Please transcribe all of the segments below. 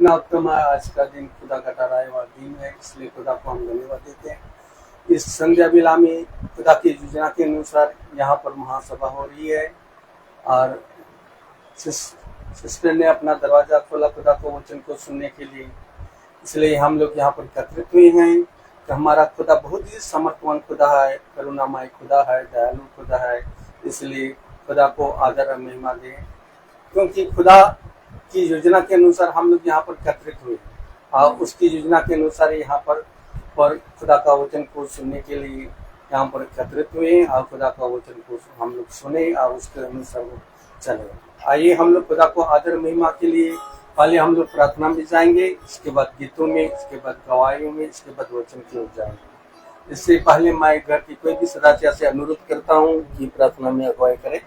इतना उत्तम है आज का दिन, खुदा का ठहराया दिन है, इसलिए खुदा को हम धन्यवाद देते हैं। इस संध्या बेला में खुदा की योजना के अनुसार यहाँ पर महासभा हो रही है और सिस्टर ने अपना दरवाजा खोला खुदा को वचन को सुनने के लिए, इसलिए हम लोग यहाँ पर एकत्रित हुए हैं कि हमारा खुदा बहुत ही समर्थवान खुदा है, करुणामय खुदा है, दयालु खुदा है। इसलिए खुदा को आदर और महिमा दें, क्योंकि खुदा की योजना के अनुसार हम लोग यहाँ पर एकत्रित हुए और उसकी योजना के अनुसार यहाँ पर खुदा का वचन को सुनने के लिए यहाँ पर एकत्रित हुए और खुदा का वचन को हम लोग सुने और उसके अनुसार चले। आइए हम लोग खुदा को आदर महिमा के लिए पहले हम लोग प्रार्थना में जाएंगे, इसके बाद गीतों में, इसके बाद गवाहियों में, इसके बाद वचन की ओर जाएंगे। इससे पहले मैं घर की कोई भी सदस्य से अनुरोध करता हूँ कि प्रार्थना में अगुवाई करें।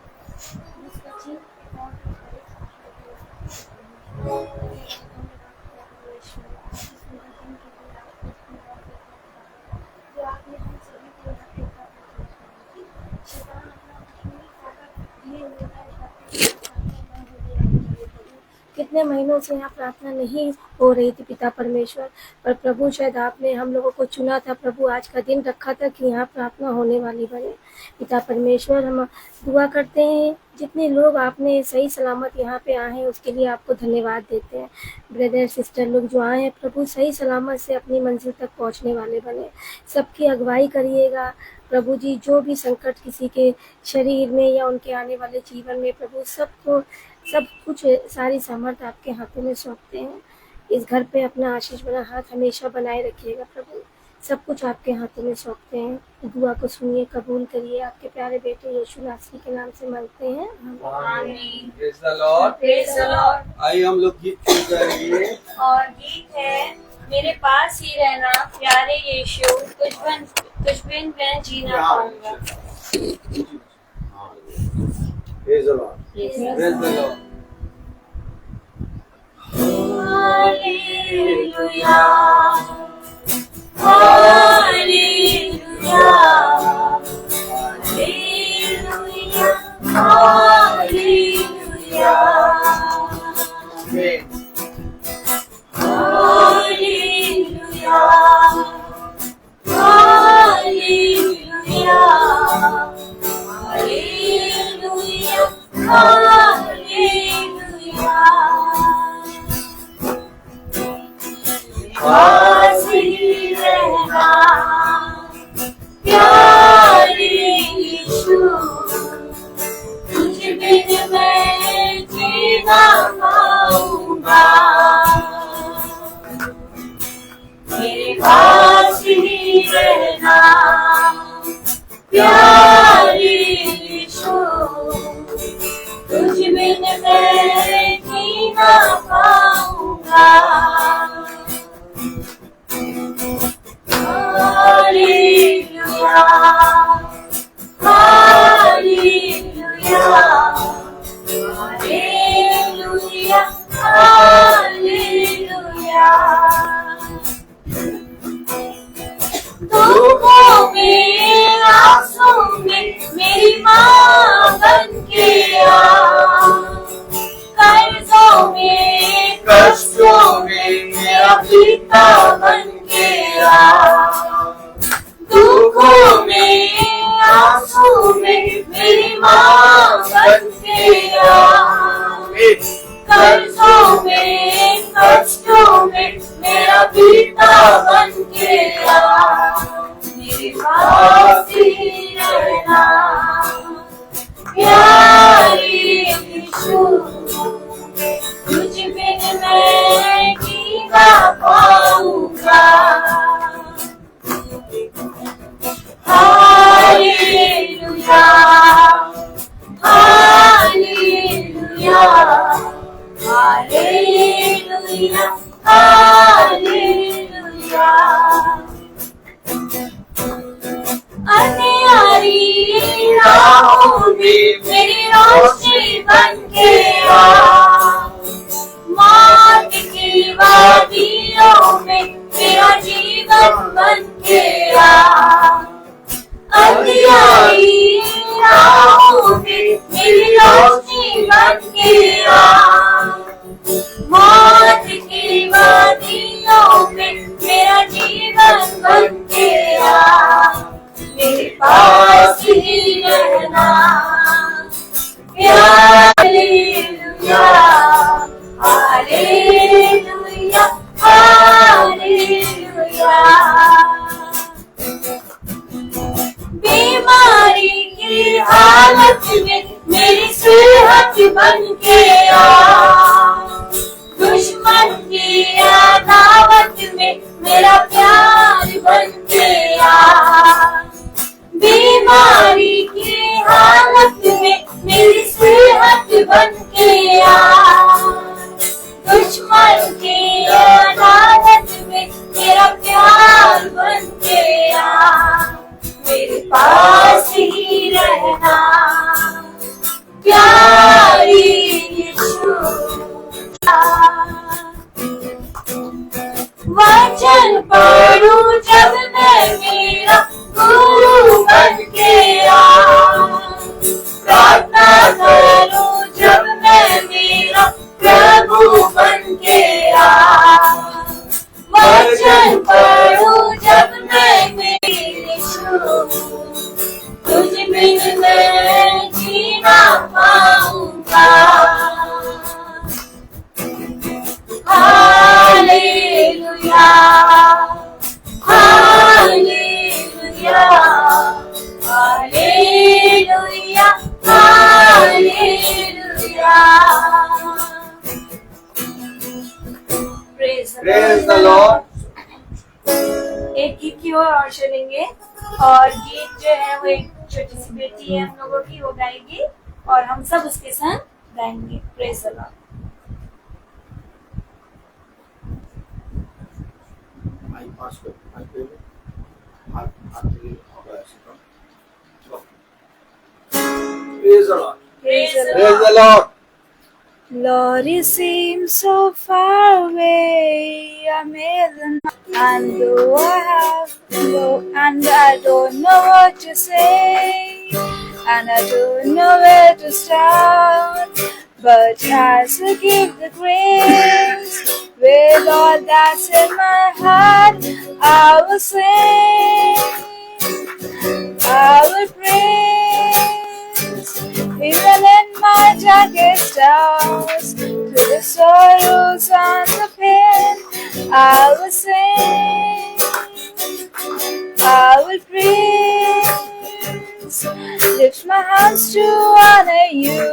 कितने महीनों से यहाँ प्रार्थना नहीं हो रही थी पिता परमेश्वर, पर प्रभु शायद आपने हम लोगों को चुना था प्रभु, आज का दिन रखा था कि यहाँ प्रार्थना होने वाली बने। पिता परमेश्वर हम दुआ करते हैं जितने लोग आपने सही सलामत यहाँ पे आए हैं उसके लिए आपको धन्यवाद देते हैं। ब्रदर सिस्टर लोग जो आए हैं प्रभु सही सलामत से अपनी मंजिल तक पहुँचने वाले बने, सबकी अगुवाई करिएगा प्रभु जी। जो भी संकट किसी के शरीर में या उनके आने वाले जीवन में प्रभु सबको सब कुछ सारी सामर्थ आपके हाथों में सौंपते हैं। इस घर पे अपना आशीष भरा हाथ हमेशा बनाए रखिएगा प्रभु, सब कुछ आपके हाथों में सौंपते हैं। दुआ को सुनिए, कबूल करिए, आपके प्यारे बेटे यीशु नासरी के नाम से मांगते हैं, आमीन। Praise the lord, praise the Lord. आइए हम लोग गीत सुन रहे और गीत है मेरे पास ही रहना प्यारे यीशु, तुझ बिन मैं जी ना पाऊंगा। Praise the lord, praise the lord. Hallelujah hallelujah hallelujah hallelujah आमीन। Hallelujah hallelujah hallelujah hallelujah. पास ही रहना प्यारे यीशु, तुझ बिन मैं जी ना पाऊंगा। मेरे पास ही रहना प्यारे यीशु, तुझ बिन मैं जी ना पाऊंगा। Hallelujah hallelujah hallelujah hallelujah. दुखों में आंसू में मेरी माँ बन के आ, कर्जों में कष्टों में मेरा पिता बन के आ। दुखों में आंसू में मेरी माँ बन के आ, कर्जों में कष्टों में मेरा पिता बन के आ। मेरे पास ही रहना प्यारे यीशु, तुझ बिन मैं जी ना पाऊंगा। Hallelujah hallelujah hallelujah hallelujah. अन्यारी राहों में मेरी रोशनी बन के आ, मौत की वादियों में मेरा जीवन बन के आ। अंधियारी राहों में मेरी रोशनी बन के आ, मौत की दुश्मन की अदावत में मेरा प्यार बन गया, बीमारी की हालत में मेरी सेहत बन गया, दुश्मन की अदावत में मेरा प्यार बन गया, मेरे पास ही रहना प्यारी यीशु। वचन पढ़ूं जब मैं मेरा गुरु बन गया, प्रार्थना करूं जब मैं मेरा प्रभु बन गया, वचन पढ़ूं जब मैं मेरे यीशु, तुझ बिन मैं जी ना पाऊंगा। Hallelujah, hallelujah, hallelujah, hallelujah. Praise the Lord. एक गीत की और चलेंगे, और गीत जो है वो एक छोटी सी बेटी है हम लोगों की, वो गाएगी और हम सब उसके साथ गाएंगे। Praise the Lord. Praise the Lord. Praise the Praise the Lord. Lord, you seem so far away, amazing. And though and I don't know what to say, and I don't know where to start, but as I give the grace, with all that's in my heart, I will sing, I will praise, even in my darkest hours, through the sorrows and the pain, I will sing, I will praise, lift my hands to honor you,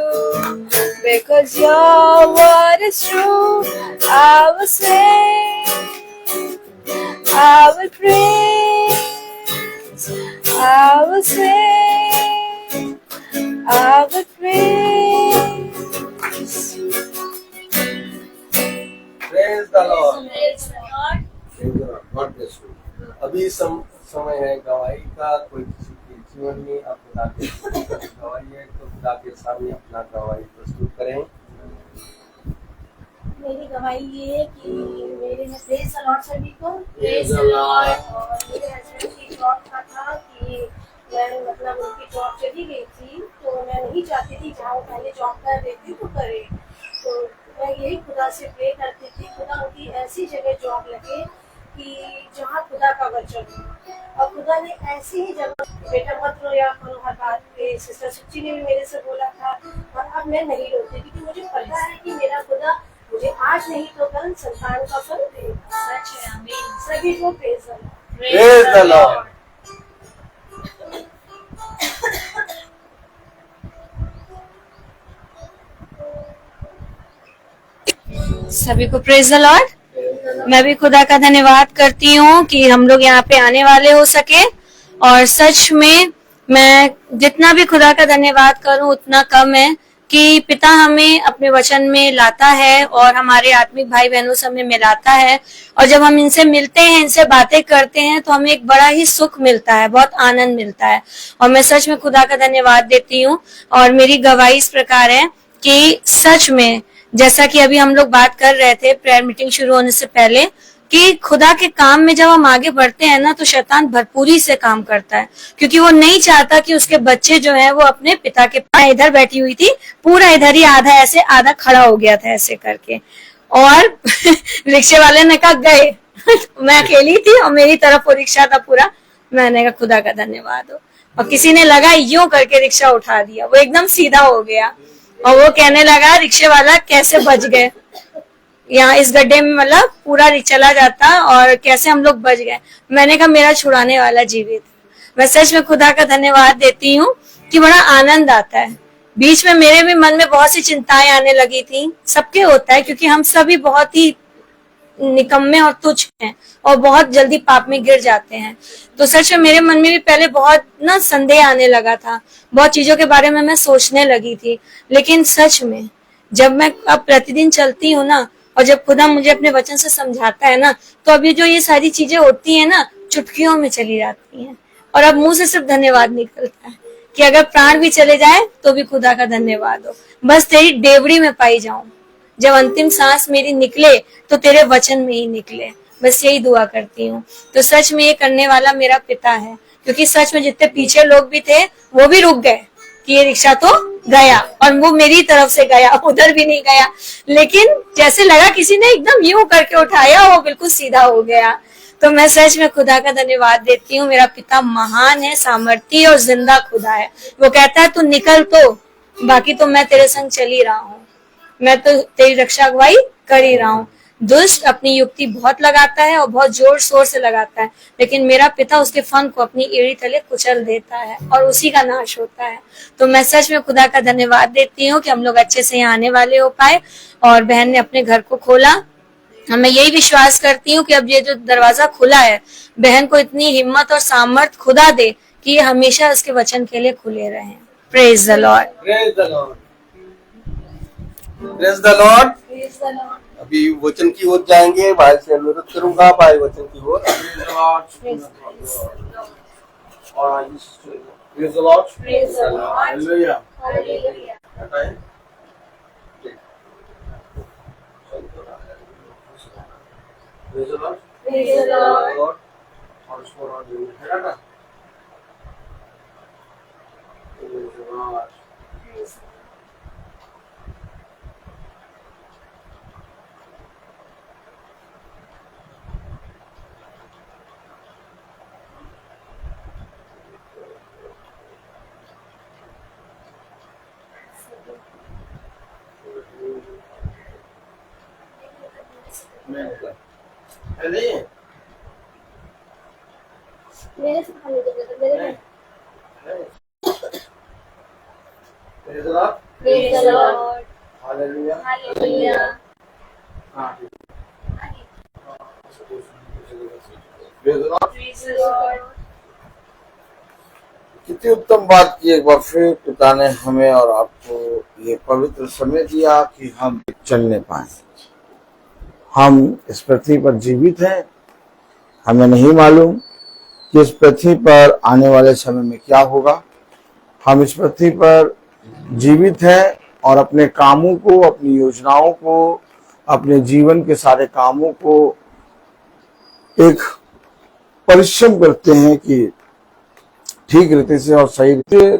because your word is true. I will sing, I will praise, I will sing, I will praise. Praise the Lord. Praise the Lord. Praise the Lord. God bless you. अभी समय है गवाही का। कोई किसी के जीवन में आप खुदा के गवाही है तो खुदा के सामने अपना गवाही प्रस्तुत करें। मेरी गवाही ये है कि मेरे प्रेज द लॉर्ड सभी को। Praise the Lord. और मेरे हस्बैंड की जॉब का था कि मैं मतलब उनकी जॉब चली गई थी, तो मैं नहीं चाहती थी जहाँ वो पहले जॉब कर रही थी तो करे, तो मैं यही खुदा से प्रे करती थी, खुदा उनकी ऐसी जगह जॉब लगे कि जहाँ खुदा का वचन हो। और खुदा ने ऐसी ही जगह, बेटा मत रोया करो हर बात पे, सिस्टर सुच्ची ने भी मेरे से बोला था, और अब मैं नहीं रोती क्योंकि मुझे पता है कि मेरा खुदा मुझे आज नहीं तो कल संतान का फल देगा। सच है, आमीन। सभी को praise the Lord. Praise the Lord. सभी को प्रेज द लॉर्ड। मैं भी खुदा का धन्यवाद करती हूँ कि हम लोग यहाँ पे आने वाले हो सके, और सच में मैं जितना भी खुदा का धन्यवाद करूँ उतना कम है कि पिता हमें अपने वचन में लाता है और हमारे आत्मिक भाई बहनों से हमें मिलाता है, और जब हम इनसे मिलते हैं, इनसे बातें करते हैं तो हमें एक बड़ा ही सुख मिलता है, बहुत आनंद मिलता है, और मैं सच में खुदा का धन्यवाद देती हूँ। और मेरी गवाही इस प्रकार है कि सच में जैसा कि अभी हम लोग बात कर रहे थे प्रेयर मीटिंग शुरू होने से पहले, कि खुदा के काम में जब हम आगे बढ़ते हैं ना तो शैतान भरपूरी से काम करता है, क्योंकि वो नहीं चाहता कि उसके बच्चे जो हैं वो अपने पिता के पास। इधर बैठी हुई थी, पूरा इधर ही आधा ऐसे आधा खड़ा हो गया था ऐसे करके, और रिक्शे वाले ने कहा गए मैं अकेली थी और मेरी तरफ वो रिक्शा था पूरा। मैंने कहा खुदा का धन्यवाद हो, और किसी ने लगा यूं करके रिक्शा उठा दिया, वो एकदम सीधा हो गया, और वो कहने लगा रिक्शे वाला कैसे बच गए यहाँ इस गड्ढे में, मतलब पूरा चला जाता और कैसे हम लोग बच गए। मैंने कहा मेरा छुड़ाने वाला जीवित। मैं सच में खुदा का धन्यवाद देती हूँ कि बड़ा आनंद आता है। बीच में मेरे भी मन में बहुत सी चिंताएं आने लगी थी, सबके होता है क्योंकि हम सभी बहुत ही निकम्मे और तुच्छ हैं और बहुत जल्दी पाप में गिर जाते हैं। तो सच में मेरे मन में भी पहले बहुत ना संदेह आने लगा था, बहुत चीजों के बारे में मैं सोचने लगी थी। लेकिन सच में जब मैं अब प्रतिदिन चलती हूँ ना, और जब खुदा मुझे अपने वचन से समझाता है ना, तो अभी जो ये सारी चीजें होती है ना, चुटकियों में चली जाती हैं। और अब मुंह से सिर्फ धन्यवाद निकलता है कि अगर प्राण भी चले जाए तो भी खुदा का धन्यवाद हो, बस तेरी डेवड़ी में पाई जाऊं। जब अंतिम सांस मेरी निकले तो तेरे वचन में ही निकले, बस यही दुआ करती हूँ। तो सच में ये करने वाला मेरा पिता है, क्योंकि सच में जितने पीछे लोग भी थे वो भी रुक गए कि ये रिक्शा तो गया, और वो मेरी तरफ से गया, उधर भी नहीं गया। लेकिन जैसे लगा किसी ने एकदम यूं करके उठाया, वो बिल्कुल सीधा हो गया। तो मैं सच में खुदा का धन्यवाद देती हूँ। मेरा पिता महान है, सामर्थी और जिंदा खुदा है। वो कहता है तू निकल, तो बाकी तो मैं तेरे संग चल ही रहा हूँ, मैं तो तेरी रक्षा अगुवाई कर ही रहा हूँ। दुष्ट अपनी युक्ति बहुत लगाता है और बहुत जोर शोर से लगाता है, लेकिन मेरा पिता उसके फंक को अपनी एड़ी तले कुचल देता है और उसी का नाश होता है। तो मैं सच में खुदा का धन्यवाद देती हूँ कि हम लोग अच्छे से यहाँ आने वाले हो पाए और बहन ने अपने घर को खोला। मैं यही विश्वास करती हूँ कि अब ये जो दरवाजा खुला है, बहन को इतनी हिम्मत और सामर्थ खुदा दे कि ये हमेशा उसके वचन के लिए खुले रहे। Praise the lord, praise the lord, praise the Lord. अभी वचन की ओर जाएंगे। भाई से अनुरोध करूंगा, भाई वचन की ओर। Praise the lord, praise the lord, hallelujah, hallelujah. Praise the lord, praise the lord. और उसको और जो है ना, प्रेज द लॉर्ड। मेरे से खाने के लिए मेरे praise the lord, praise the lord, hallelujah, hallelujah. हाँ, praise the lord. Praise the lord. कितनी उत्तम बात की। एक बार फिर पिता ने हमें और आपको ये पवित्र समय दिया कि हम चलने पाए। हम इस पृथ्वी पर जीवित हैं, हमें नहीं मालूम कि इस पृथ्वी पर आने वाले समय में क्या होगा। हम इस पृथ्वी पर जीवित हैं और अपने कामों को, अपनी योजनाओं को, अपने जीवन के सारे कामों को एक परिश्रम करते हैं कि ठीक रीति से और सही रीति से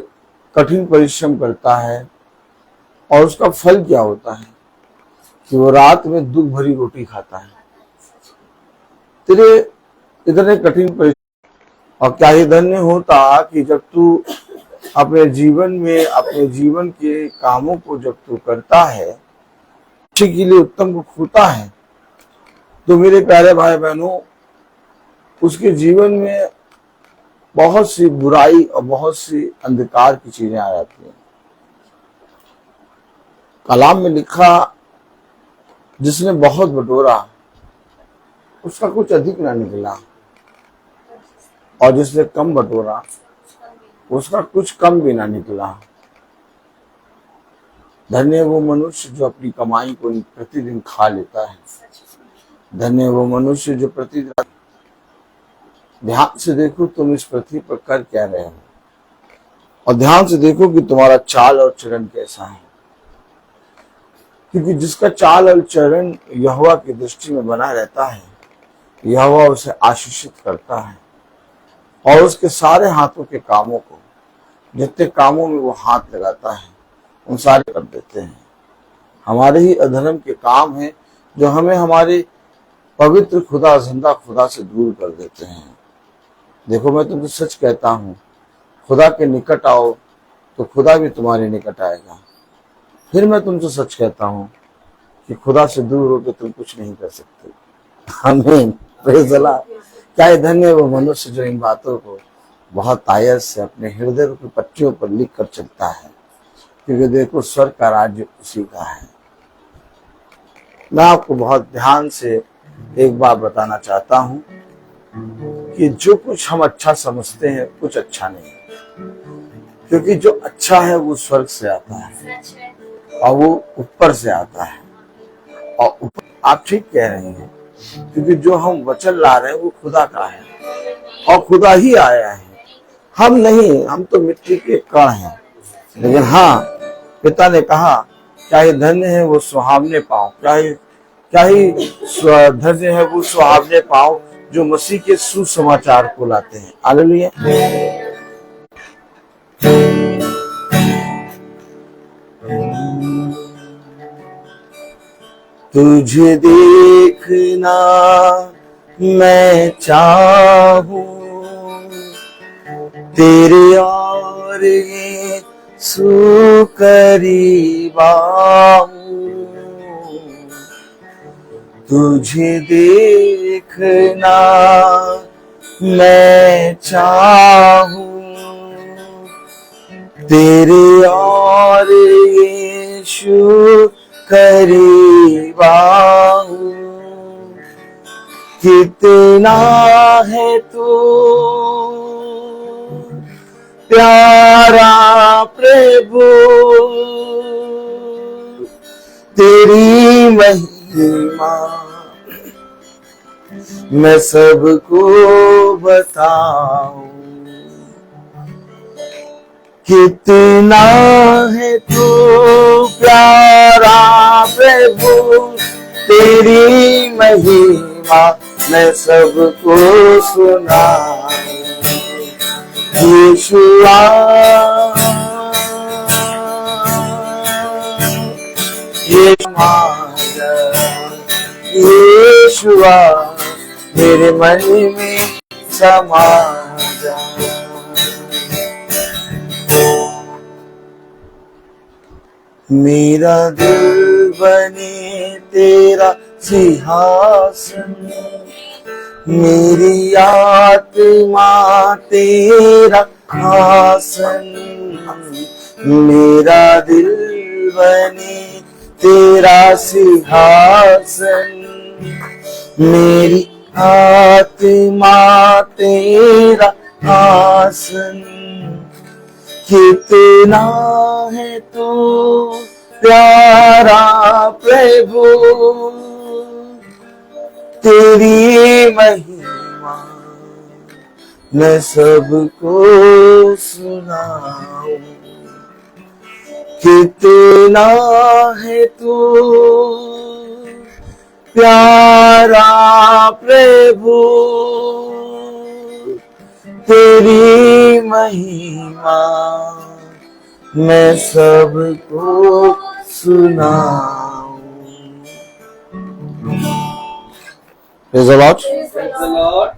कठिन परिश्रम करता है। और उसका फल क्या होता है कि वो रात में दुख भरी रोटी खाता है। तेरे इतने कठिन परिश्रम, और क्या ही धन्य होता कि जब तू अपने जीवन में, अपने जीवन के कामों को जब तू करता है, अच्छे के लिए उत्तम को खोता है, तो मेरे प्यारे भाई बहनों, उसके जीवन में बहुत सी बुराई और बहुत सी अंधकार की चीजें आ जाती हैं। कलाम में लिखा, जिसने बहुत बटोरा उसका कुछ अधिक ना निकला, और जिसने कम बटोरा उसका कुछ कम भी ना निकला। धन्य वो मनुष्य जो अपनी कमाई को प्रतिदिन खा लेता है। धन्य वो मनुष्य जो प्रतिदिन। ध्यान से देखो तुम इस पृथ्वी पर कर क्या रहे हो, और ध्यान से देखो कि तुम्हारा चाल और चरण कैसा है। क्योंकि जिसका चाल और चरण यहोवा की दृष्टि में बना रहता है, यहोवा उसे आशीषित करता है और उसके सारे हाथों के कामों को, जितने कामों में वो हाथ लगाता है, उन सारे कर देते हैं। हमारे ही अधर्म के काम हैं जो हमें हमारे पवित्र खुदा, जिंदा खुदा से दूर कर देते हैं। देखो, मैं तुमसे सच कहता हूं, खुदा के निकट आओ तो खुदा भी तुम्हारे निकट आएगा। फिर मैं तुमसे सच कहता हूं कि खुदा से दूर होकर तुम कुछ नहीं कर सकते। आमीन, प्रेज़ द लॉर्ड। क्या धन्य वो मनुष्य जो इन बातों को बहुत आयत से अपने हृदय की पट्टियों पर लिख कर चलता है, क्योंकि देखो स्वर्ग का राज्य उसी का है। मैं आपको बहुत ध्यान से एक बात बताना चाहता हूं कि जो कुछ हम अच्छा समझते हैं कुछ अच्छा नहीं है, क्योंकि जो अच्छा है वो स्वर्ग से आता है और वो ऊपर से आता है। और आप ठीक कह रहे हैं, क्योंकि जो हम वचन ला रहे हैं वो खुदा का है और खुदा ही आया है, हम नहीं। हम तो मिट्टी के कण हैं, लेकिन हाँ, पिता ने कहा क्या ही धन्य है वो सुहावने पाँव, क्या ही धन्य है वो सुहावने पाँव जो मसीह के सुसमाचार को लाते हैं। हालेलुया। तुझे देखना मैं चाहूं, तेरे और ये करीब आऊं, तुझे देखना मैं चाहूं, तेरे और यीशु करीब आऊं, कितना है तू प्यारा प्रभु, तेरी महिमा मैं सबको बताऊं, कितना है तू प्यारा प्रभु, तेरी महिमा मैं सबको सुनाऊं। यीशुआ यीशुआ मेरे मन में समा जा। मेरा दिल बने तेरा सिंहासन, मेरी आत्मा तेरा आसन, मेरा दिल बने तेरा सिंहासन, मेरी आत्मा तेरा आसन, कितना है तू प्यारा प्रभु, तेरी महिमा मैं सबको सुनाऊं, कितना है तू प्यारा प्रभु, तेरी महिमा मैं सबको सुनाऊं। Praise the Lord. Praise the Lord.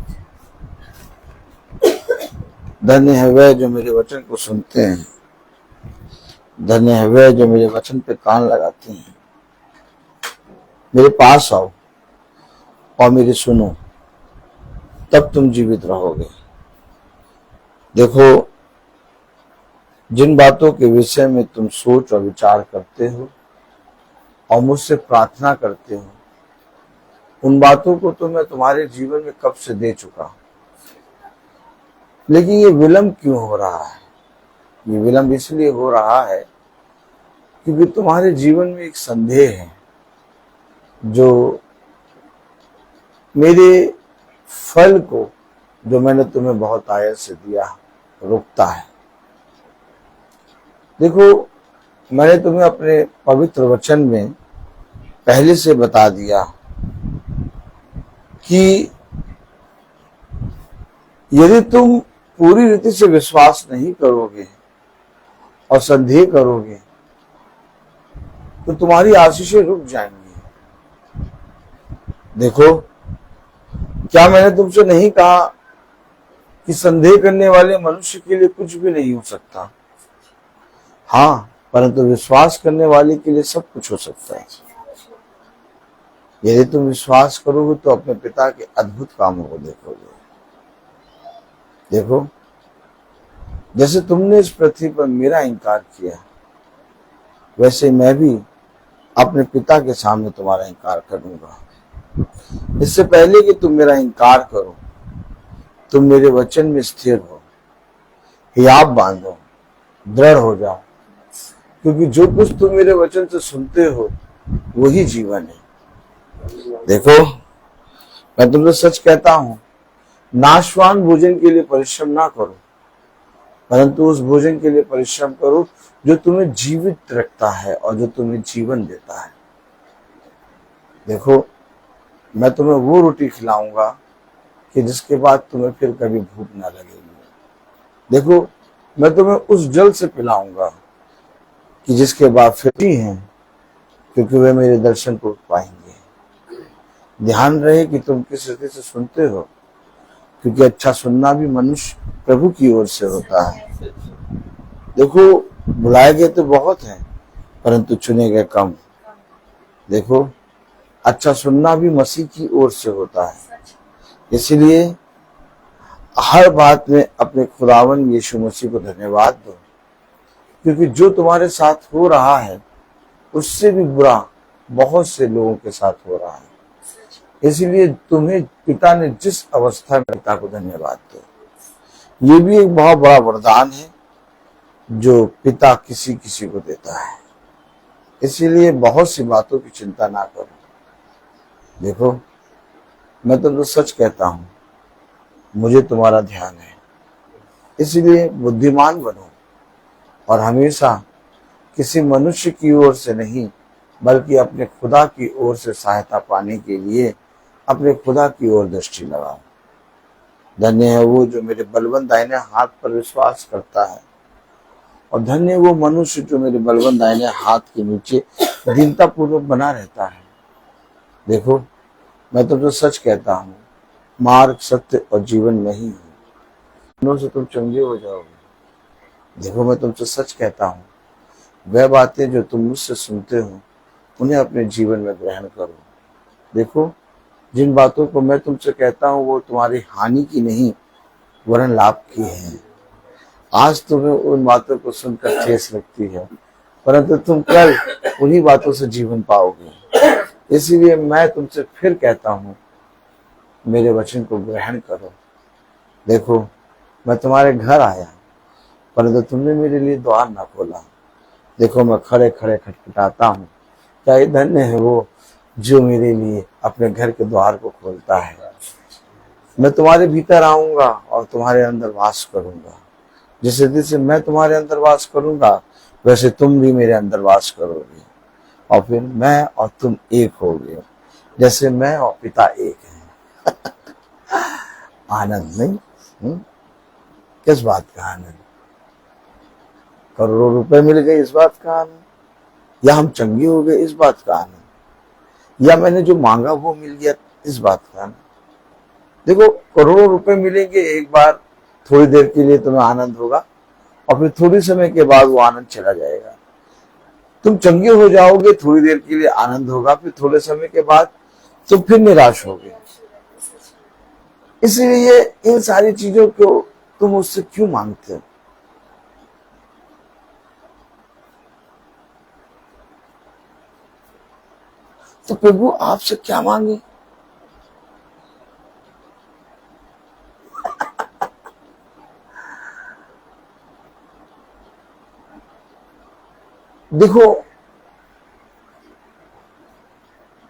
धन्य है वह जो मेरे वचन को सुनते हैं, धन्य है वह जो मेरे वचन पे कान लगाते हैं। मेरे पास आओ और मेरी सुनो, तब तुम जीवित रहोगे। देखो, जिन बातों के विषय में तुम सोच और विचार करते हो और मुझसे प्रार्थना करते हो, उन बातों को तो मैं तुम्हारे जीवन में कब से दे चुका, लेकिन ये विलंब क्यों हो रहा है? ये विलंब इसलिए हो रहा है क्योंकि तुम्हारे जीवन में एक संदेह है जो मेरे फल को, जो मैंने तुम्हें बहुत आयत से दिया, रोकता है। देखो, मैंने तुम्हें अपने पवित्र वचन में पहले से बता दिया कि यदि तुम पूरी रीति से विश्वास नहीं करोगे और संदेह करोगे तो तुम्हारी आशीषें रुक जाएंगी। देखो, क्या मैंने तुमसे नहीं कहा कि संदेह करने वाले मनुष्य के लिए कुछ भी नहीं हो सकता? हाँ, परंतु विश्वास करने वाले के लिए सब कुछ हो सकता है। यदि तुम विश्वास करोगे तो अपने पिता के अद्भुत कामों को देखोगे। देखो, जैसे तुमने इस पृथ्वी पर मेरा इनकार किया, वैसे मैं भी अपने पिता के सामने तुम्हारा इनकार करूंगा। इससे पहले कि तुम मेरा इनकार करो, तुम मेरे वचन में स्थिर हो, हियाब बांधो, दृढ़ हो जाओ, क्योंकि जो कुछ तुम मेरे वचन से सुनते हो वही जीवन है। देखो, मैं तुमसे सच कहता हूं, नाशवान भोजन के लिए परिश्रम ना करो, परंतु उस भोजन के लिए परिश्रम करो जो तुम्हें जीवित रखता है और जो तुम्हें जीवन देता है। देखो, मैं तुम्हें वो रोटी खिलाऊंगा कि जिसके बाद तुम्हें फिर कभी भूख ना लगेगी। देखो, मैं तुम्हें उस जल से पिलाऊंगा कि जिसके बाद फिर हैं, क्योंकि वे मेरे दर्शन को पाएंगे। ध्यान रहे कि तुम किस रीति से सुनते हो, क्योंकि अच्छा सुनना भी मनुष्य प्रभु की ओर से होता है। देखो, बुलाए गए तो बहुत हैं, परंतु चुने गए कम। देखो, अच्छा सुनना भी मसीह की ओर से होता है। इसलिए हर बात में अपने खुदावन यीशु मसीह को धन्यवाद दो, क्योंकि जो तुम्हारे साथ हो रहा है उससे भी बुरा बहुत से लोगों के साथ हो रहा है। इसलिए तुम्हें पिता ने जिस अवस्था में पिता को धन्यवाद दो। ये भी एक बहुत बड़ा वरदान है जो पिता किसी किसी को देता है। इसीलिए बहुत सी बातों की चिंता ना करो। देखो, मैं तुमको सच कहता हूं, मुझे तुम्हारा ध्यान है। इसलिए बुद्धिमान बनो और हमेशा किसी मनुष्य की ओर से नहीं, बल्कि अपने खुदा की ओर से सहायता पाने के लिए अपने खुदा की ओर दृष्टि लगाओ। धन्य है वो जो मेरे बलवंत दाहिने हाथ पर विश्वास करता है, और धन्य वो मनुष्य जो मेरे बलवंत दाहिने हाथ के नीचे दीनता पूर्वक बना रहता है। देखो, मैं तुमसे सच कहता हूँ, मार्ग, सत्य और जीवन नहीं हूँ, दोनों से तुम चंगे हो जाओगे। देखो, मैं तुमसे सच कहता हूँ, वह बातें जो तुम मुझसे सुनते हो उन्हें अपने जीवन में ग्रहण करो। देखो, जिन बातों को मैं तुमसे कहता हूँ वो तुम्हारी हानि की नहीं वरन लाभ की है। आज तुम्हें उन बातों को सुनकर ठेस लगती है, परंतु तुम कल उन्हीं बातों से जीवन पाओगे। इसीलिए मैं तुमसे फिर कहता हूँ, मेरे वचन को ग्रहण करो। देखो, मैं तुम्हारे घर आया, परंतु तुमने मेरे लिए द्वार ना खोला। देखो, मैं खड़े खड़े खटखटाता हूँ। क्या ये धन्य है वो जो मेरे लिए अपने घर के द्वार को खोलता है। मैं तुम्हारे भीतर आऊंगा और तुम्हारे अंदर वास करूंगा। जिस रीति से मैं तुम्हारे अंदर वास करूंगा, वैसे तुम भी मेरे अंदर वास करोगे, और फिर मैं और तुम एक होगे, जैसे मैं और पिता एक हैं। आनंद नहीं? किस बात का आनंद? करोड़ों रुपए मिल गए इस बात का आनंद, या हम चंगे हो गए इस बात का आनंद, या मैंने जो मांगा वो मिल गया इस बात का आनंद? देखो, करोड़ों रुपए मिलेंगे एक बार, थोड़ी देर के लिए तुम्हें आनंद होगा, और फिर थोड़ी समय के बाद वो आनंद चला जाएगा। तुम चंगे हो जाओगे, थोड़ी देर के लिए आनंद होगा, फिर थोड़े समय के बाद तुम फिर निराश होगे। इसलिए इन सारी चीजों को तुम उससे क्यों मांगते हो? तो प्रभु आपसे क्या मांगे? देखो,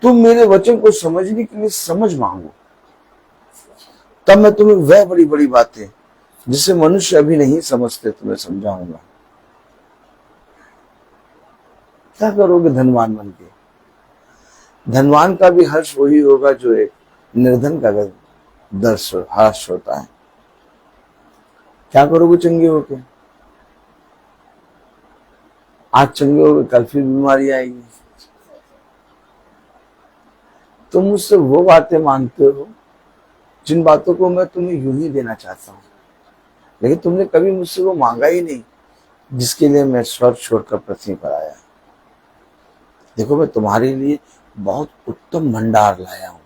तुम मेरे वचन को समझने के लिए समझ मांगो, तब मैं तुम्हें वह बड़ी बड़ी बातें जिसे मनुष्य अभी नहीं समझते तुम्हें समझाऊंगा। क्या करोगे धनवान बन के? धनवान का भी हर्ष वही होगा जो एक निर्धन का दर्श हर्ष होता है। क्या करोगे चंगे होके? आज चंगे होगे, कल फिर बीमारी आएगी। तुम मुझसे वो बातें मांगते हो जिन बातों को मैं तुम्हें यूं ही देना चाहता हूं, लेकिन तुमने कभी मुझसे वो मांगा ही नहीं जिसके लिए मैं स्वर्ग छोड़कर पृथ्वी पर आया। देखो, मैं तुम्हारे लिए बहुत उत्तम भंडार लाया हूं।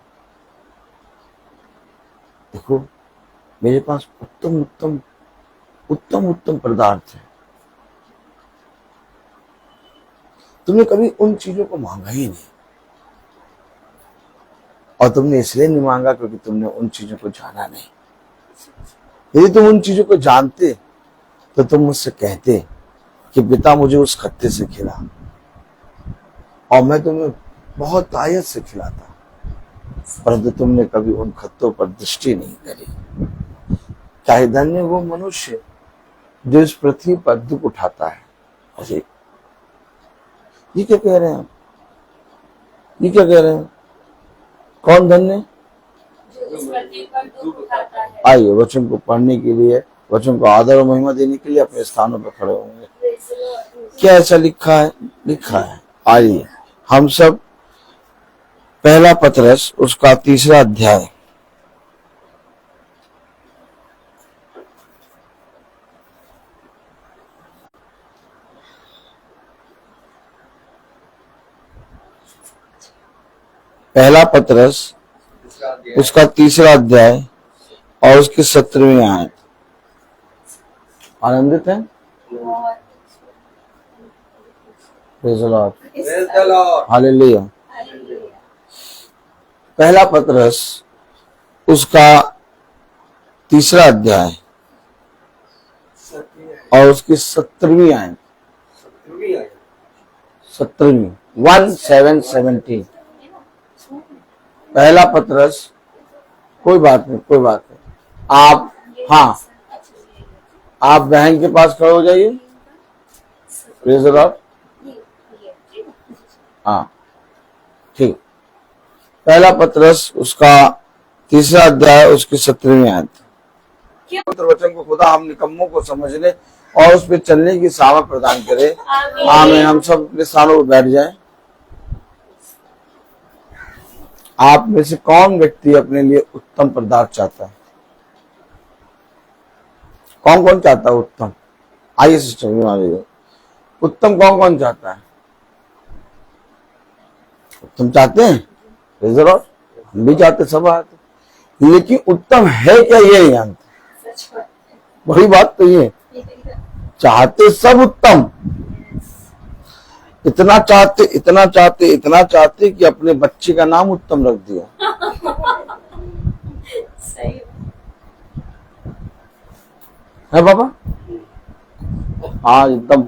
देखो, मेरे पास उत्तम उत्तम उत्तम उत्तम पदार्थ है। तुमने कभी उन चीजों को मांगा ही नहीं। और तुमने इसलिए नहीं मांगा क्योंकि तुमने उन चीजों को जाना नहीं। यदि तुम उन चीजों को जानते तो तुम मुझसे कहते कि पिता मुझे उस खत्ते से खिला और मैं तुम्हें बहुत आयत से खिलाता, परंतु तुमने कभी उन खत्तों पर दृष्टि नहीं करी। चाहे धन्य वो मनुष्य जो इस पृथ्वी पर दुख उठाता है। अरे ये क्या कह रहे हैं आप? ये क्या कह रहे हैं? कौन धन्य? आइए वचन को पढ़ने के लिए, वचन को आदर और महिमा देने के लिए अपने स्थानों पर खड़े होंगे। क्या ऐसा लिखा है? लिखा है। आइए हम सब पहला पतरस उसका 3 अध्याय पहला पतरस उसका 3 अध्याय और उसकी 17वीं आयत। आनंदित है? Praise the lord, hallelujah. पहला पतरस उसका 3 अध्याय और उसकी 17वीं आयत। 17वीं 1717 पहला पतरस। कोई बात नहीं, कोई बात नहीं। आप, हाँ, आप बहन के पास खड़े हो जाइए। Praise the Lord. हाँ ठीक। पहला पतरस उसका 3 अध्याय उसकी 17वीं आयत। पवित्र वचन को खुदा हम निकम्मों को समझने और उस पर चलने की सामर्थ प्रदान करे। आमीन। हम सब अपने स्थानों पर बैठ जाएं। आप में से कौन व्यक्ति अपने लिए उत्तम पदार्थ चाहता है? कौन कौन चाहता है उत्तम? आइए सिस्टर मान लीजिए, उत्तम कौन कौन चाहता है? उत्तम चाहते हैं? हम भी चाहते, सब आते, लेकिन उत्तम है क्या ये नहीं जानते। बड़ी बात तो ये, चाहते सब उत्तम, इतना चाहते इतना चाहते इतना चाहते कि अपने बच्चे का नाम उत्तम रख दिया। सही है पापा? हाँ एकदम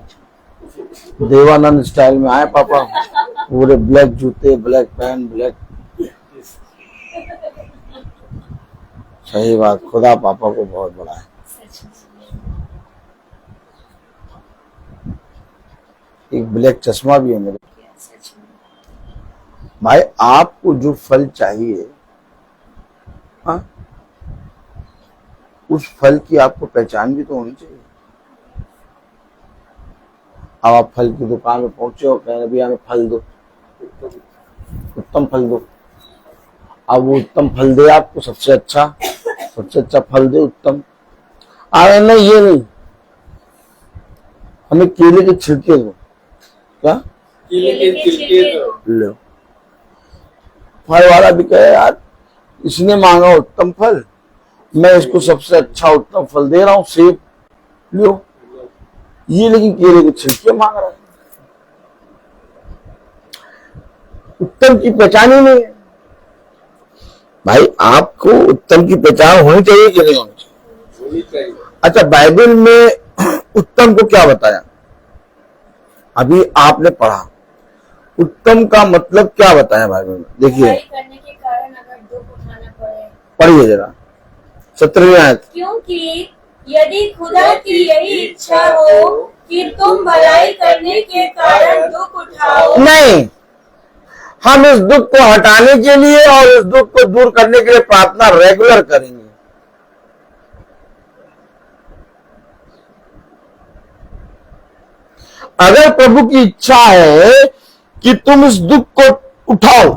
देवानंद स्टाइल में आए पापा, पूरे ब्लैक जूते, ब्लैक पैंट, ब्लैक। सही बात, खुदा पापा को बहुत बड़ा है। एक ब्लैक चश्मा भी है मेरे भाई। आपको जो फल चाहिए, हाँ, उस फल की आपको पहचान भी तो होनी चाहिए। अब आप फल की दुकान में पहुंचे हो, कहें भैया हमें फल दो, उत्तम फल दो। अब वो उत्तम फल दे आपको, सबसे अच्छा फल दे उत्तम। अरे नहीं, ये नहीं, हमें केले के छिलके दो। क्या? केले के छिलके दो। लो, फल वाला भी कहे यार इसने मांगा उत्तम फल, मैं इसको सबसे अच्छा उत्तम फल दे रहा हूं, सेब लो। ये लेकिन केले के छिलके मांग रहा है। उत्तम की पहचान ही नहीं है भाई। आपको उत्तम की पहचान होनी चाहिए कि नहीं होनी चाहिए? अच्छा, बाइबल में उत्तम को क्या बताया? अभी आपने पढ़ा, उत्तम का मतलब क्या बताया बाइबल में? देखिए, करने के कारण अगर दुख उठाना पड़े। पढ़िए जरा 17वीं आयत। क्योंकि यदि खुदा की यही इच्छा हो कि तुम भलाई करने के कारण दुख उठाओ। नहीं, हम इस दुख को हटाने के लिए और इस दुख को दूर करने के लिए प्रार्थना रेगुलर करेंगे। अगर प्रभु की इच्छा है कि तुम इस दुख को उठाओ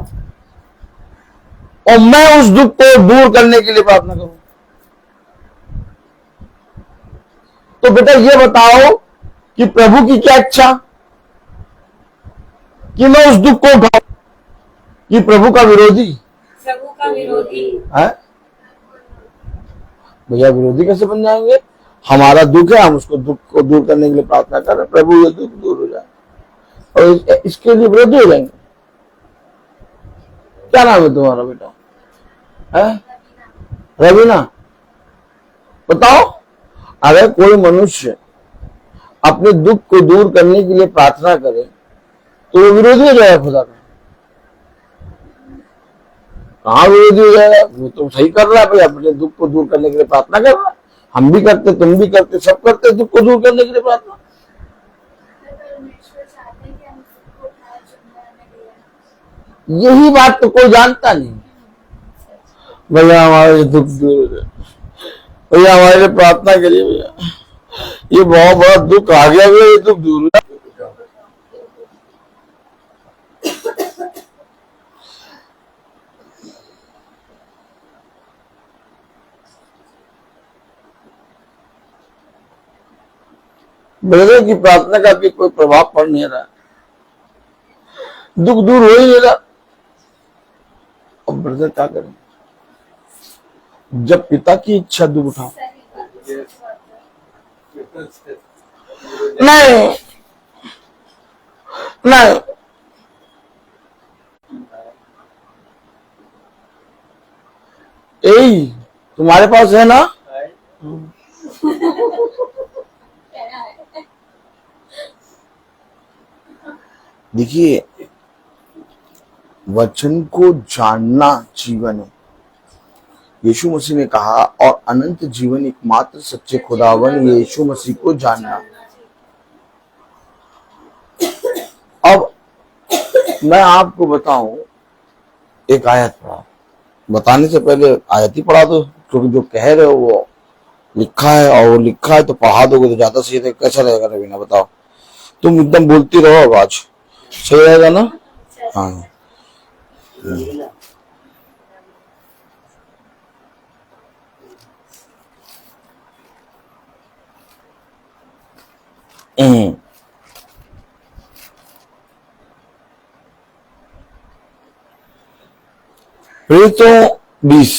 और मैं उस दुख को दूर करने के लिए प्रार्थना करूं, तो बेटा ये बताओ कि प्रभु की क्या इच्छा कि मैं उस दुख को उठाऊं? कि प्रभु का विरोधी है? भैया विरोधी कैसे बन जाएंगे? हमारा दुख है, हम उसको दुख को दूर करने के लिए प्रार्थना कर रहे हैं, प्रभु ये दुख दूर हो जाए, और इसके लिए विरोधी हो जाएंगे। क्या नाम है तुम्हारा बेटा? है? रवीना, बताओ, अगर कोई मनुष्य अपने दुख को दूर करने के लिए प्रार्थना करे तो वो विरोधी हो जाएगा खुदा का? कहाँ विरोधी हो जाएगा? वो तो सही कर रहा है भाई, अपने दुख को दूर करने के लिए प्रार्थना कर रहा है। हम भी करते, तुम भी करते, सब करते दुख को दूर करने के लिए प्रार्थना। यही बात तो कोई जानता नहीं। भैया हमारे दुख दूर हो जाए, भैया हमारे लिए प्रार्थना करिए, भैया ये बहुत बड़ा दुख आ गया, भैया ये दुख दूर हो जाए। ब्रदर की प्रार्थना का भी कोई प्रभाव पड़ नहीं रहा, दुख दूर हो ही नहीं रहा। अब ब्रदर क्या करें? जब पिता की इच्छा दुख उठाओ। नहीं नहीं, यही तुम्हारे पास है ना? देखिए, वचन को जानना जीवन है। यीशु मसीह ने कहा, और अनंत जीवन एकमात्र सच्चे खुदावन यीशु मसीह को जानना। अब मैं आपको बताऊं, एक आयत पढ़ा, बताने से पहले आयत ही पढ़ा दो, क्योंकि जो कह रहे हो वो लिखा है, और वो लिखा है तो पढ़ा दोगे तो ज्यादा सही है। कैसा रहेगा रवीना, बताओ? तुम एकदम बोलती रहो, आवाज सही रहेगा ना? हाँ। प्रेरितों 20।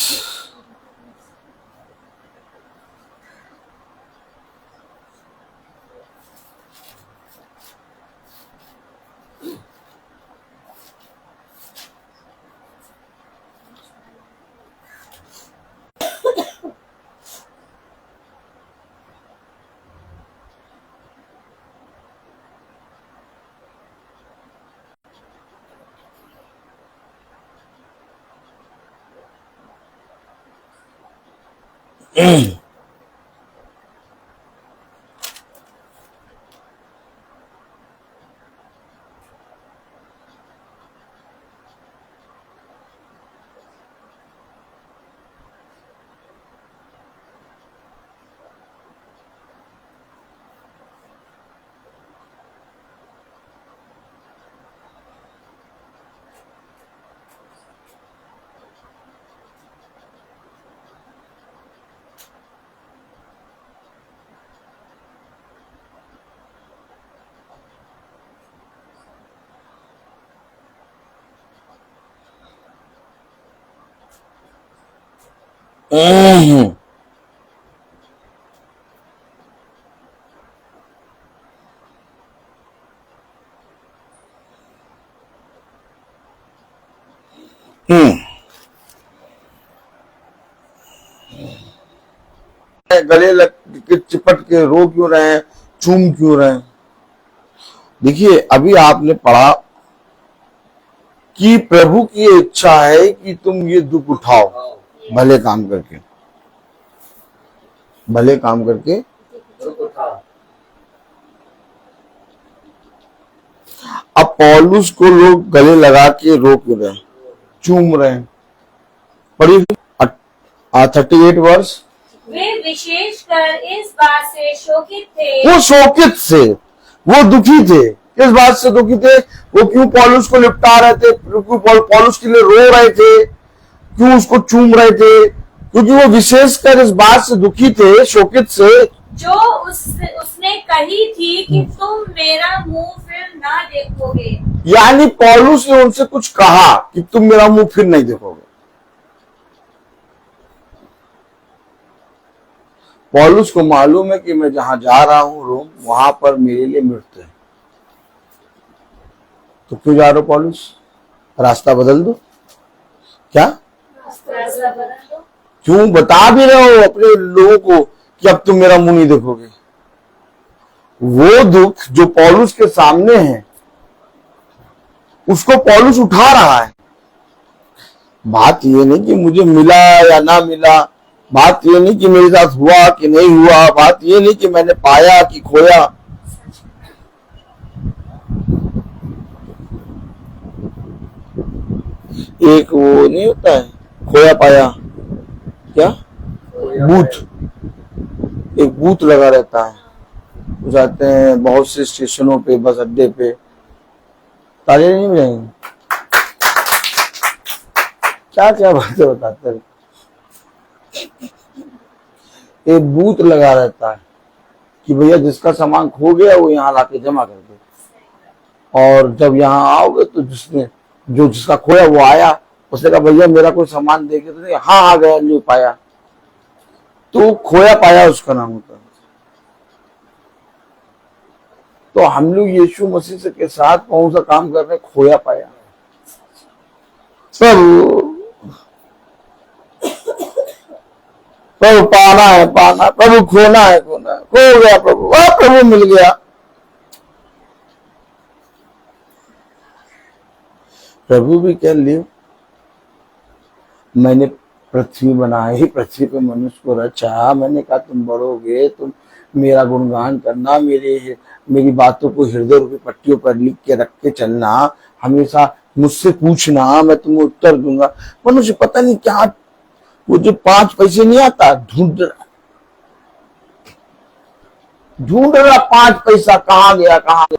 गले लग के चिपट के रो क्यों रहे हैं, चूम क्यों रहे हैं? देखिए, अभी आपने पढ़ा कि प्रभु की इच्छा है कि तुम ये दुख उठाओ, भले काम करके, भले काम करके। अब पौलुस को लोग गले लगा के रो क्यों रहे, चूम रहे हैं? पढ़िए 38 वर्ष। वे विशेषकर इस बात से शोकित थे, वो शोकित से, वो दुखी थे। किस बात से दुखी थे? वो क्यों पौलुस को लिपटा रहे थे, क्यों पौलुस के लिए रो रहे थे, क्यों उसको चूम रहे थे? क्योंकि वो विशेषकर इस बात से दुखी थे, शोकित से, जो उसने कही थी कि तुम मेरा मुंह फिर ना देखोगे। यानी पौलुस ने उनसे कुछ कहा कि तुम मेरा मुंह फिर नहीं देखोगे। पौलुस को मालूम है कि मैं जहां जा रहा हूं रोम, वहां पर मेरे लिए मृत्यु है। तो क्यों जा रहे हो पौलुस? रास्ता बदल दो। क्या क्यों बता भी रहे हो अपने लोगों को कि अब तुम मेरा मुंह नहीं देखोगे? वो दुख जो पौलुस के सामने है उसको पौलुस उठा रहा है। बात ये नहीं कि मुझे मिला या ना मिला, बात ये नहीं कि मेरे साथ हुआ कि नहीं हुआ, बात ये नहीं कि मैंने पाया कि खोया। एक वो नहीं होता है खोया पाया, क्या बूथ, एक बूथ लगा रहता है, वो जाते हैं बहुत से स्टेशनों पे, बस अड्डे पे, ताले नहीं मिलेंगे, क्या क्या बातें बताते हैं। एक बूथ लगा रहता है कि भैया जिसका सामान खो गया वो यहाँ लाके जमा कर दे, और जब यहाँ आओगे तो जिसका खोया वो आया, उसने कहा भैया मेरा कोई सामान दे के, तो हाँ आ गया, नहीं पाया, तो खोया पाया उसका नाम होता है। तो हम लोग यीशु मसीह से के साथ कौन सा काम कर रहे हैं? खोया पाया। प्रभु पाना है पाना, प्रभु खोना है खोना, खो गया प्रभु, वाह प्रभु मिल गया। प्रभु भी कह लियो मैंने पृथ्वी बनाई, पृथ्वी पे मनुष्य को रचा, मैंने कहा तुम बढ़ोगे, तुम मेरा गुणगान करना, मेरी बातों को हृदय रूपी पट्टियों पर लिख के रख के चलना, हमेशा मुझसे पूछना, मैं तुम्हें उत्तर दूंगा। मनुष्य पता नहीं क्या, वो जो 5 पैसे नहीं आता, ढूंढ रहा 5 पैसा कहाँ गया कहाँ गया।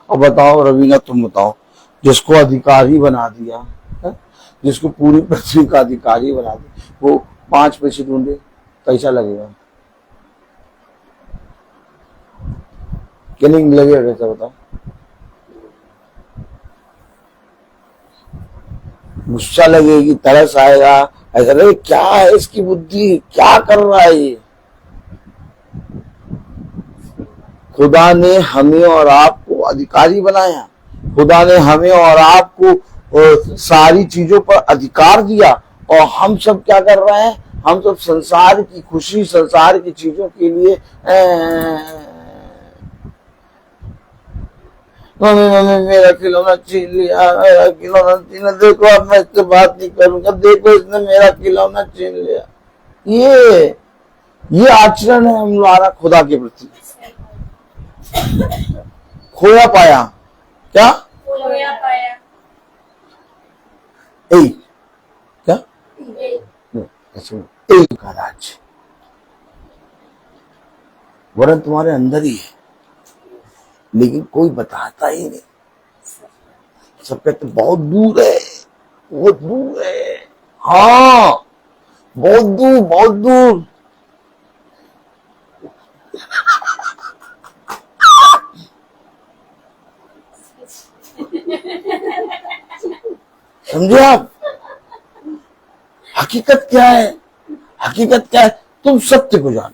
और बताओ रवीना, तुम बताओ, जिसको अधिकारी बना दिया है? जिसको पूरी पृथ्वी का अधिकारी बना दिया, वो 5 पैसे ढूंढे, कैसा लगेगा? क्या नहीं लगेगा? कैसा बताओ? गुस्सा लगेगी, तरस आएगा, ऐसा लगे क्या है इसकी बुद्धि, क्या कर रहा है ये। खुदा ने हमें और आपको अधिकारी बनाया, खुदा ने हमें और आपको सारी चीजों पर अधिकार दिया, और हम सब क्या कर रहे हैं? हम सब संसार की खुशी, संसार की चीजों के लिए मम्मी मेरा खिलौना छीन लिया, मेरा खिलौना छीन, देखो अब मैं इससे बात नहीं करूंगा, देखो इसने मेरा खिलौना छीन लिया। ये आचरण है हमारा खुदा के प्रति। खोया पाया, क्या खोया पाया, क्या का राज्य वरन तुम्हारे अंदर ही है, लेकिन कोई बताता ही नहीं। सब कहते बहुत दूर है, बहुत दूर है, हाँ बहुत दूर, बहुत दूर। समझे आप? हकीकत क्या है? हकीकत क्या है? तुम सत्य को जानो,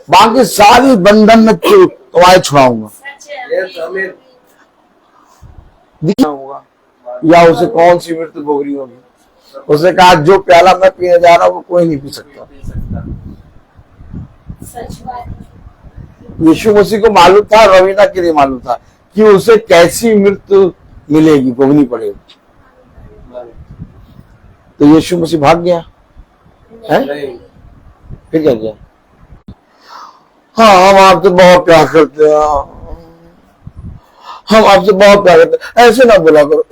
बाकी सारी बंधन में तुम्हारे छुड़ाऊंगा। होगा या उसे कौन सी मृत्यु भोगनी होगी? उसे कहा जो प्याला मैं पीने जा रहा हूं वो कोई नहीं पी सकता। यीशु मसीह को मालूम था, रवीना के लिए मालूम था कि उसे कैसी मृत्यु मिलेगी, भोगनी पड़ेगी। तो यीशु मसीह भाग गया है? फिर क्या किया? हाँ हम आपसे बहुत प्यार करते हैं, हम आपसे बहुत प्यार करते हैं, ऐसे ना बोला करो।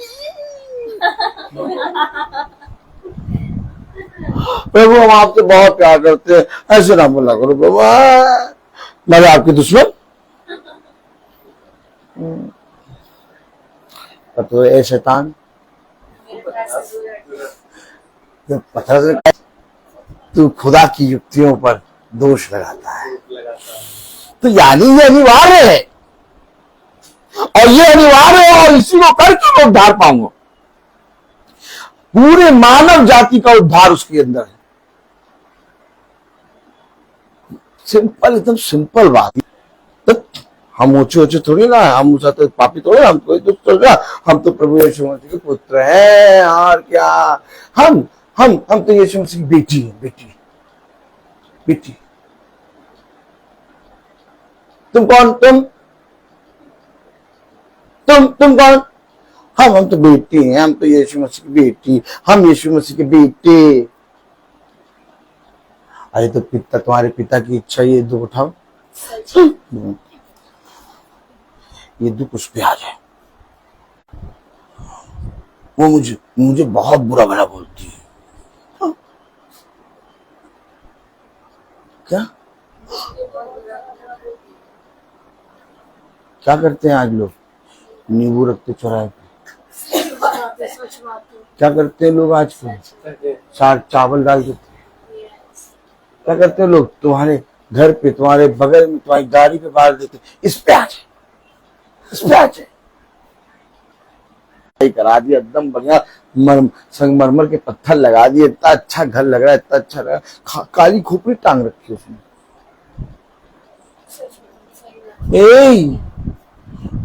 प्रभु हम आपसे बहुत प्यार करते हैं, ऐसे ना बोला करो प्रभु, मैं आपके दुश्मन। तो ए शैतान, पत्थर से तू खुदा की युक्तियों पर दोष लगाता है, तो यानी ये अनिवार्य है, और ये अनिवार्य है, और इसी को करके मैं उद्धार पाऊंगा। पूरे मानव जाति का उद्धार उसके अंदर है। सिंपल, एकदम सिंपल बात। तो हम ऊंचे ऊंचे थोड़ी ना, हम तो पापी थोड़ी, हम कोई दुख चल रहा, हम तो प्रभु यीशु मसीह के पुत्र हैं। और क्या, हम तो यीशु मसीह की बेटी है, बेटी बेटी। तुम कौन? तुम कौन? हम तो बेटी हैं, हम तो यीशु मसीह की बेटी, हम यीशु मसीह के बेटे। अरे तो पिता, तुम्हारे पिता की इच्छा, ये दुख उठाओ, ये दुख उस पे आ जाए। वो मुझे बहुत बुरा भला बोलती है। क्या क्या करते हैं आज लोग? नींबू रखते चौराहे पे। क्या करते हैं लोग आज को? चावल डाल देते। क्या करते हैं लोग? तुम्हारे घर पे, तुम्हारे बगल में, तुम्हारी गाड़ी पे बांध देते। इस पे आ जाए, इस पे आ जाए। करा दिया एकदम बढ़िया, संगमरमर के पत्थर लगा दिए, इतना अच्छा घर लग रहा है, इतना अच्छा लग रहा है। काली खोपड़ी टांग रखी उसने।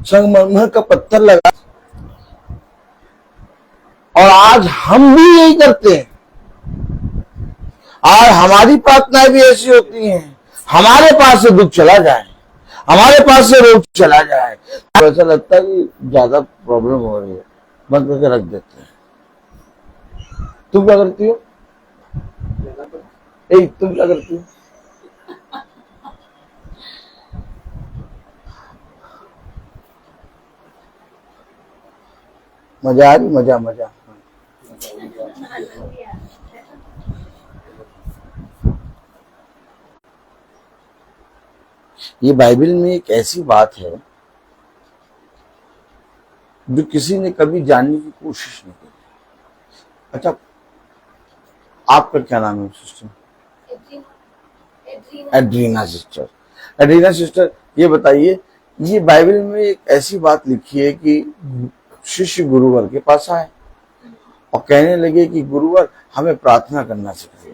संगमरमर का पत्थर लगा। और आज हम भी यही करते हैं। और हमारी प्रार्थनाएं भी ऐसी होती हैं, हमारे पास से दुख चला जाए, हमारे पास से रोग चला जाए, तो ऐसा लगता है कि ज्यादा प्रॉब्लम हो रही है, बंद करके रख देते हैं। तुम क्या करती हो? तुम क्या करती हो? मजा आ रही? मजा। ये बाइबल में एक ऐसी बात है जो किसी ने कभी जानने की कोशिश नहीं की। अच्छा, आपका क्या नाम है सिस्टर? एड्रीना सिस्टर। एड्रीना सिस्टर, ये बताइए, ये बाइबल में एक ऐसी बात लिखी है कि शिष्य गुरुवर के पास आए और कहने लगे कि गुरुवर, हमें प्रार्थना करना सिखाइए।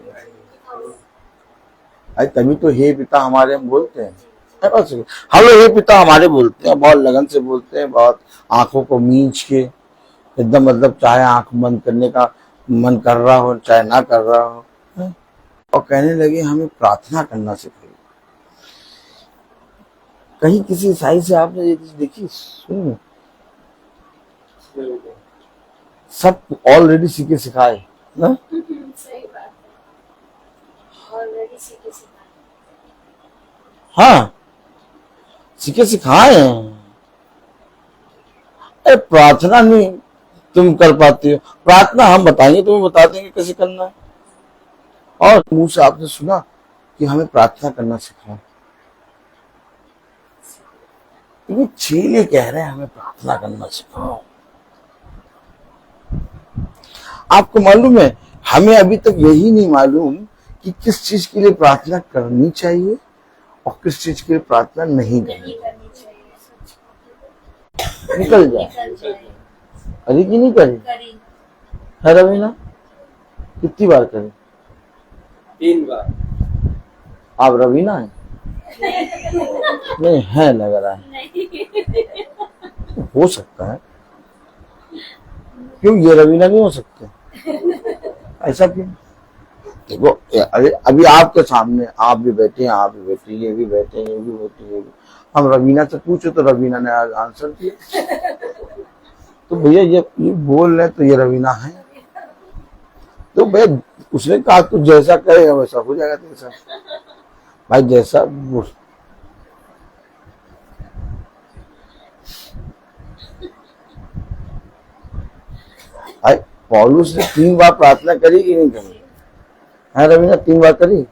तभी तो हे पिता हमारे हम बोलते हैं। हम लोग हे पिता हमारे बोलते हैं, बहुत लगन से बोलते हैं, बहुत आंखों को मींच के एकदम, मतलब चाहे आंख बंद करने का मन कर रहा हो, चाहे ना कर रहा हो। और कहने लगे हमें प्रार्थना करना सिखाइए। कहीं किसी ईसाई से आपने ये चीज देखी? सुन, सब ऑलरेडी सीखे सिखाए ना। सही बात है, ऑलरेडी सीखे सिखाए। हाँ, सीखे सिखाए हैं। अरे प्रार्थना नहीं तुम कर पाते हो, प्रार्थना हम बताएंगे, तुम्हें बता देंगे कैसे करना है। और मुंह से आपने सुना कि हमें प्रार्थना करना सिखाओ। ये चेले कह रहे हैं हमें प्रार्थना करना सिखाओ। आपको मालूम है, हमें अभी तक यही नहीं मालूम कि किस चीज के लिए प्रार्थना करनी चाहिए और किस चीज के लिए प्रार्थना नहीं करनी चाहिए। निकल जाए। करी कि नहीं करी? है रवीना? कितनी बार करी? 3 बार। आप रवीना है? नहीं है, लग रहा है। हो सकता है, क्यों ये रवीना नहीं हो सकते? ऐसा क्यों? देखो, अभी आपके सामने आप भी बैठे हैं, आप भी बैठे, ये भी बैठे, ये भी बैठे, ये भी। हम रवीना से पूछे तो रवीना ने आज आंसर दिया। तो भैया ये बोल रहे तो ये रवीना है। तो भैया उसने कहा तू जैसा करेगा वैसा हो जाएगा तेरे साथ। भाई जैसा भाई पौलुस ने 3 बार प्रार्थना करी कि नहीं करी? है रवीना, 3 बार करी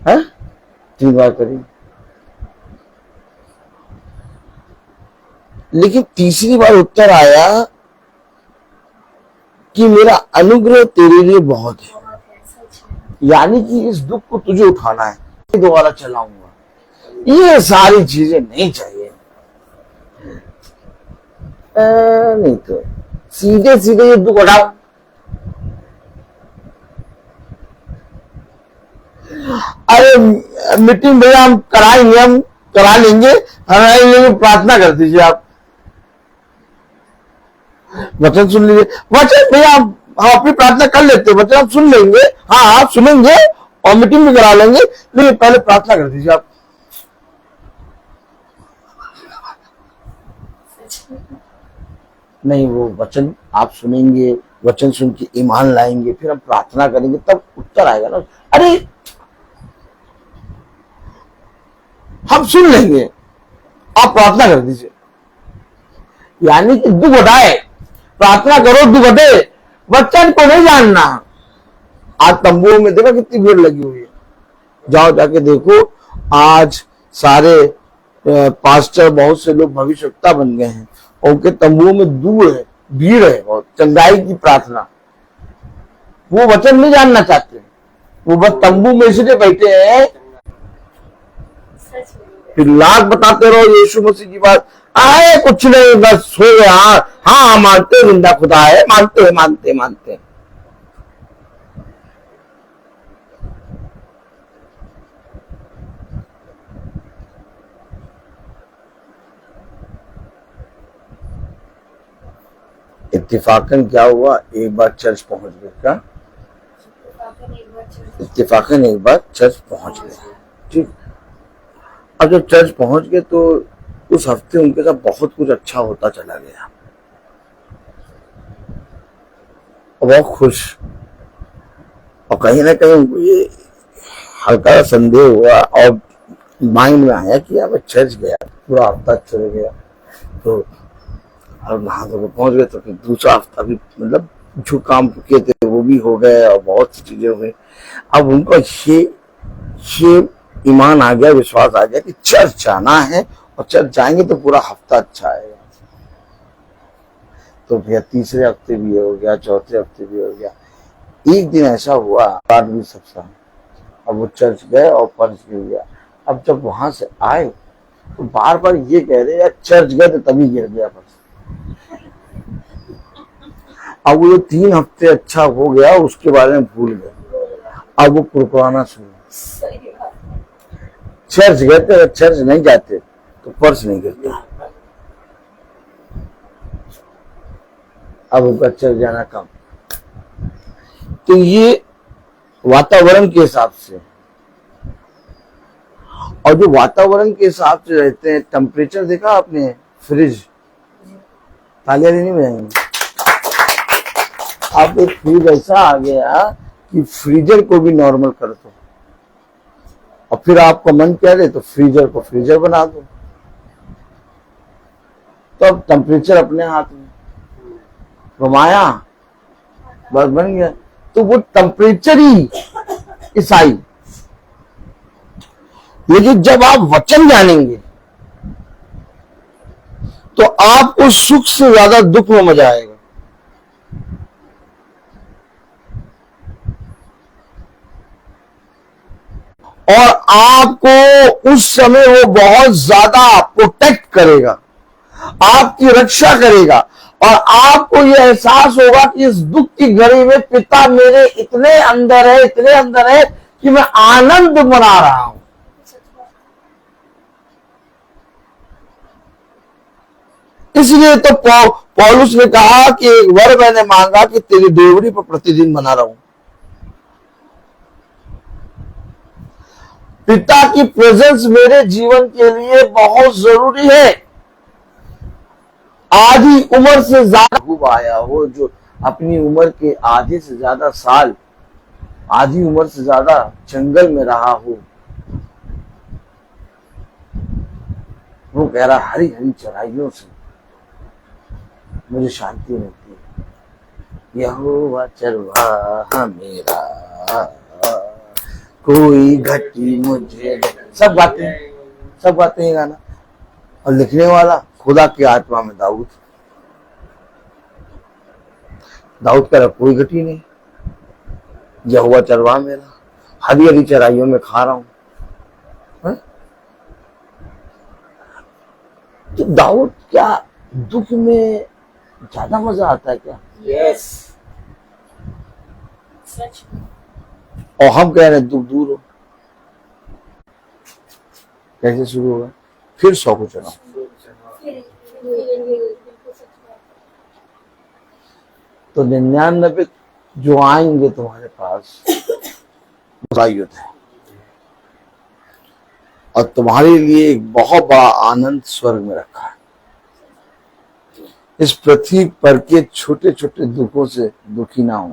है? 3 बार करी। लेकिन तीसरी बार उत्तर आया कि मेरा अनुग्रह तेरे लिए बहुत है। यानी कि इस दुख को तुझे उठाना है, दोबारा चलाऊंगा। ये सारी चीजें नहीं चाहिए। नहीं तो सीधे सीधे ये दुख उठाओ। अरे मीटिंग भैया हम कराएंगे, हम करा लेंगे, प्रार्थना कर दीजिए आप, वचन सुन लीजिए। वचन भैया हम अपनी प्रार्थना कर लेते हैं, वचन आप सुन लेंगे, हाँ आप सुनेंगे और मीटिंग भी करा लेंगे, लेकिन पहले प्रार्थना कर दीजिए आप। नहीं, वो वचन आप सुनेंगे, वचन सुन के ईमान लाएंगे, फिर हम प्रार्थना करेंगे, तब उत्तर आएगा ना। अरे हम सुन लेंगे, आप प्रार्थना कर दीजिए, यानी कि दुख हटाए, प्रार्थना करो दुख हटे, वचन को नहीं जानना। आज तंबुओं में देखो कितनी भीड़ लगी हुई है, जाओ जाके देखो, आज सारे पास्टर, बहुत से लोग भविष्यवक्ता बन गए हैं, उनके तंबुओं में दूर है, भीड़ है बहुत, चंगाई की प्रार्थना। वो वचन नहीं जानना चाहते, वो बस तंबू में इसलिए बैठे हैं, फिर लाख बताते रहो यीशु मसीह की बात, आए कुछ नहीं, बस हो गया, हाँ मानते जिंदा खुदा है, मानते मानते मानते। इत्तेफाकन क्या हुआ, एक बार चर्च पहुंच गए, क्या इत्तेफाकन एक बार चर्च पहुंच गए, ठीक। अब जब चर्च पहुंच गए तो उस हफ्ते उनके साथ बहुत कुछ अच्छा होता चला गया, और बहुत खुश, और कहीं ना कहीं उनको ये हल्का संदेह हुआ और माइंड में आया कि अब चर्च गया, पूरा हफ्ता चल गया, तो अब वहां तो पहुंच गए, तो फिर दूसरा हफ्ता भी मतलब जो काम किए थे वो भी हो गए और बहुत सी चीजें हो गई। अब उनको ये ईमान आ गया, विश्वास आ गया कि चर्च जाना है, और चर्च जाएंगे तो पूरा हफ्ता अच्छा आएगा। तो भैया तीसरे हफ्ते भी हो गया, चौथे हफ्ते भी हो गया, एक दिन ऐसा हुआ रात भी सबसा, अब वो चर्च गए और पर्स गिर गया। अब जब वहां से आए तो बार बार ये कह रहे यार चर्च गए तो तभी गिर गया पर्स। अब वो 3 हफ्ते अच्छा हो गया, उसके बारे में भूल गए, अब वो कुरकुराना शुरू। चर्च गए थे, चर्च नहीं जाते तो पर्स नहीं गिरता। अब उनका चर्च जाना कम। तो ये वातावरण के हिसाब से, और जो वातावरण के हिसाब से रहते हैं, टेम्परेचर देखा आपने, फ्रिज, तालियां नहीं बजाएंगे आप, एक फ्रिज ऐसा आ गया कि फ्रीजर को भी नॉर्मल कर दो, और फिर आपका मन कह रहे तो फ्रीजर को फ्रीजर बना दो, तो अब टेम्परेचर अपने हाथ में, घुमाया बस बन गया। तो वो टेम्परेचर ही ईसाई। लेकिन जब आप वचन जानेंगे तो आपको सुख से ज्यादा दुख में मजा आएगा। और आपको उस समय वो बहुत ज्यादा प्रोटेक्ट करेगा, आपकी रक्षा करेगा, और आपको यह एहसास होगा कि इस दुख की घड़ी में पिता मेरे इतने अंदर है, इतने अंदर है कि मैं आनंद मना रहा हूं। इसलिए तो पौलुस ने कहा कि एक वर मैंने मांगा कि तेरी देवड़ी पर प्रतिदिन बना रहूं। पिता की प्रेजेंस मेरे जीवन के लिए बहुत जरूरी है। आधी उम्र से ज्यादा खूब आया हो, जो अपनी उम्र के आधे से ज्यादा साल, आधी उम्र से ज्यादा जंगल में रहा हो, वो कह रहा हरी हरी चराइयों से मुझे शांति मिलती है। यहोवा चरवाहा मेरा, कोई घटी मुझे, सब गाते हैं गाना। और लिखने वाला खुदा की आत्मा में दाऊद कह रहा कोई घटी नहीं, यहोवा चरवाहा मेरा, हरी हरी चराइयों में खा रहा हूं। तो दाऊद क्या दुख में ज्यादा मजा आता है क्या? यस। सच। और हम कह रहे हैं दुख दूर हो, कैसे शुरू होगा? फिर 100 को चुनाओ। तो 99 जो आएंगे तुम्हारे पास युद्ध है, और तुम्हारे लिए एक बहुत बड़ा आनंद स्वर्ग में रखा है। इस पृथ्वी पर के छोटे छोटे दुखों से दुखी ना हो,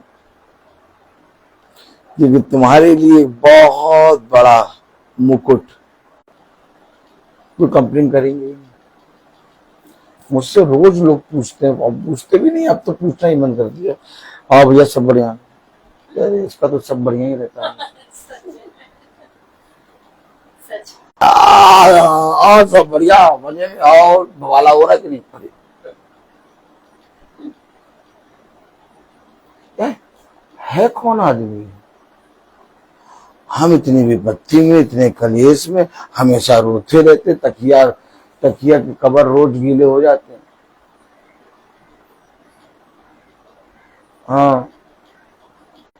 क्योंकि तुम्हारे लिए बहुत बड़ा मुकुट। कोई कंप्लेन करेंगे ही नहीं। मुझसे रोज लोग पूछते हैं, अब पूछते भी नहीं, अब तो पूछना ही बंद कर दिया। हाँ भैया सब बढ़िया। अरे इसका तो सब बढ़िया ही रहता है। सब बढ़िया मजे में। और भवाला हो रहा है कि नहीं? है कौन आदमी? हम इतनी विपत्ति में, इतने कलेश में हमेशा रोते रहते, तकिया के कवर रोज गीले हो जाते हैं। हाँ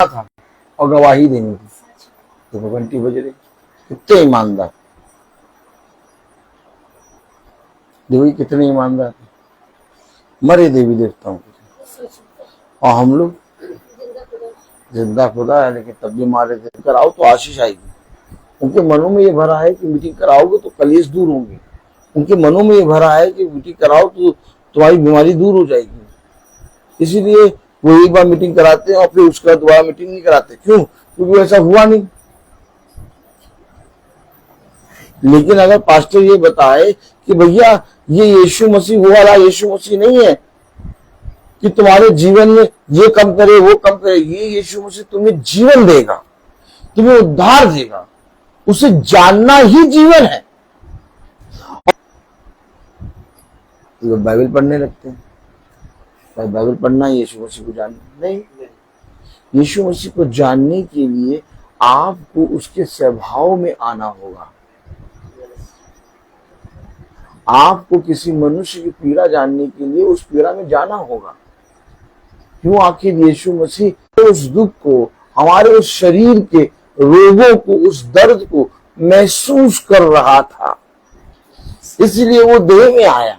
था, और गवाही देनी थी, तो घंटी बज रही। कितने ईमानदार, देखो कितने ईमानदार मरे देवी देवताओं के, और हम लोग जिंदा खुदा है, लेकिन तब भी मारे थे। कराओ तो आशीष आएगी। उनके मनों में ये भरा है कि मीटिंग कराओगे तो कलेश दूर होंगे। उनके मनों में ये भरा है कि मीटिंग कराओ तो तुम्हारी बीमारी दूर हो जाएगी। इसीलिए वो एक बार मीटिंग कराते हैं और फिर उसके बाद दोबारा मीटिंग नहीं कराते। क्यों? क्योंकि ऐसा हुआ नहीं। लेकिन अगर पास्टर ये बताए कि भैया ये यीशु मसीह वो वाला यीशु मसीह नहीं है कि तुम्हारे जीवन में ये कम करे वो कम करे, ये यीशु मसीह तुम्हें जीवन देगा, तुम्हें उद्धार देगा। उसे जानना ही जीवन है। तो बाइबल पढ़ने लगते हैं, बाइबल पढ़ना यीशु मसीह को जानना नहीं। यीशु मसीह को जानने के लिए आपको उसके स्वभाव में आना होगा। आपको किसी मनुष्य की पीड़ा जानने के लिए उस पीड़ा में जाना होगा। क्यों? आखिर यीशु मसीह उस दुख को, हमारे उस शरीर के रोगों को, उस दर्द को महसूस कर रहा था, इसलिए वो देह में आया।